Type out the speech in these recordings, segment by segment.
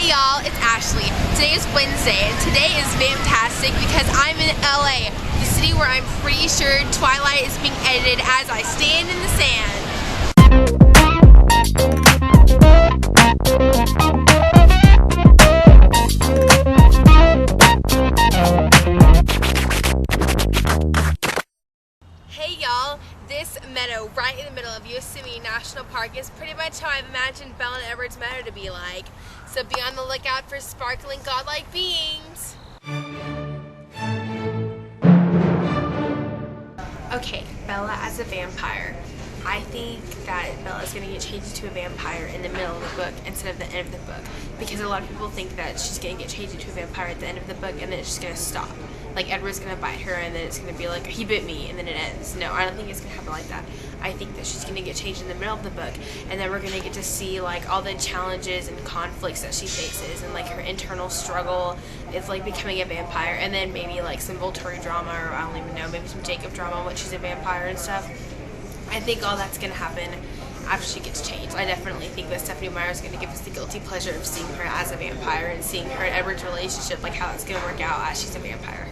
Hey y'all, it's Ashley. Today is Wednesday and today is fantastic because I'm in LA, the city where I'm pretty sure Twilight is being edited as I stand in the sand. Hey y'all, this meadow right in the middle of Yosemite National Park is pretty much how I've imagined Bella and Edward's meadow to be like. So be on the lookout for sparkling godlike beings. Okay, Bella as a vampire. I think that Bella's going to get changed into a vampire in the middle of the book instead of the end of the book, because a lot of people think that she's going to get changed into a vampire at the end of the book and then it's just going to stop. Like Edward's going to bite her and then it's going to be like, he bit me, and then it ends. No, I don't think it's going to happen like that. I think that she's going to get changed in the middle of the book, and then we're going to get to see like all the challenges and conflicts that she faces and like her internal struggle is like becoming a vampire, and then maybe like some Volturi drama, or I don't even know, maybe some Jacob drama when she's a vampire and stuff. I think all that's going to happen after she gets changed. I definitely think that Stephenie Meyer is going to give us the guilty pleasure of seeing her as a vampire and seeing her and Edward's relationship, like how it's going to work out as she's a vampire.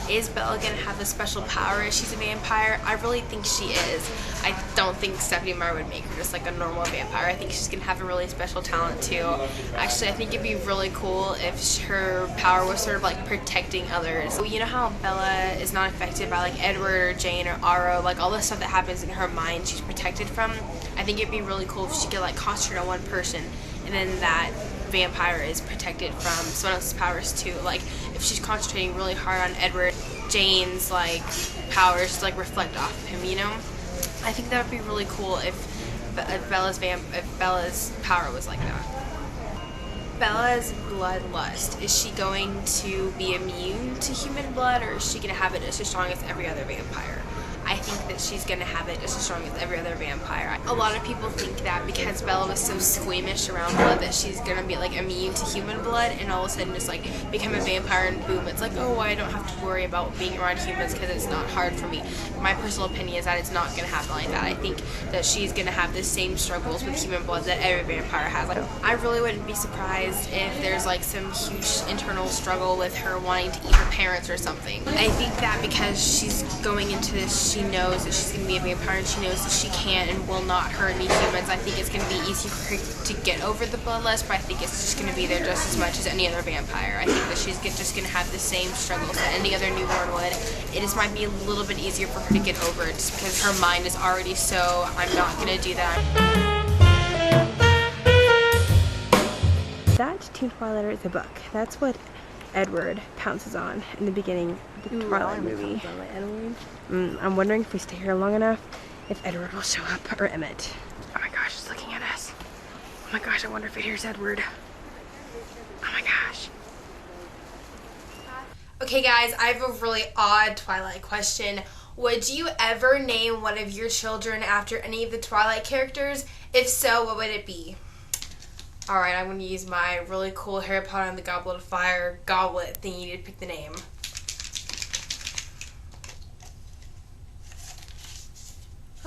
Is Bella going to have a special power as she's a vampire? I really think she is. I don't think Stephenie Meyer would make her just like a normal vampire. I think she's going to have a really special talent too. Actually, I think it'd be really cool if her power was sort of like protecting others. So, you know how Bella is not affected by like Edward or Jane or Aro, like all the stuff that happens in her mind she's protected from? I think it'd be really cool if she could like concentrate on one person and then that vampire is protected from someone else's powers too. Like if she's concentrating really hard on Edward, Jane's like powers like reflect off of him, you know? I think that would be really cool if Bella's power was like that. Bella's bloodlust, is she going to be immune to human blood, or is she going to have it just as strong as every other vampire? I think that she's going to have it just as strong as every other vampire. A lot of people think that because Bella was so squeamish around blood that she's going to be like immune to human blood and all of a sudden just like become a vampire and boom, it's like, oh, I don't have to worry about being around humans because it's not hard for me. My personal opinion is that it's not going to happen like that. I think that she's going to have the same struggles with human blood that every vampire has. Like, I really wouldn't be surprised if there's like some huge internal struggle with her wanting to eat her parents or something. I think that because she's going into this, she knows that she's going to be a vampire and she knows that she can and will not hurt any humans. I think it's going to be easy for her to get over the bloodlust, but I think it's just going to be there just as much as any other vampire. I think that she's just going to have the same struggles that any other newborn would. It just might be a little bit easier for her to get over it just because her mind is already so, I'm not going to do that. That Team Twilighter is a book. That's what Edward pounces on in the beginning of the Twilight movie. I'm wondering if we stay here long enough, if Edward will show up, or Emmett. Oh my gosh, it's looking at us. Oh my gosh, I wonder if it hears Edward. Oh my gosh. Okay guys, I have a really odd Twilight question. Would you ever name one of your children after any of the Twilight characters? If so, what would it be? Alright, I'm going to use my really cool Harry Potter and the Goblet of Fire goblet thingy to pick the name.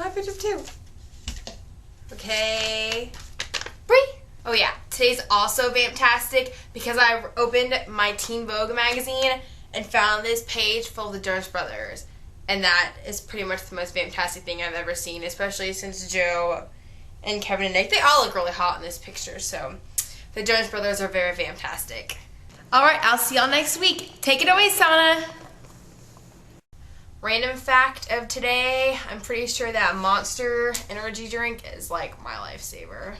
I picked up two. Okay. Bree! Oh yeah, today's also fantastic because I opened my Teen Vogue magazine and found this page full of the Jonas Brothers. And that is pretty much the most fantastic thing I've ever seen, especially since Joe and Kevin and Nick, they all look really hot in this picture, so the Jonas Brothers are very fantastic. Alright, I'll see y'all next week. Take it away, Sana! Random fact of today, I'm pretty sure that Monster energy drink is like my lifesaver.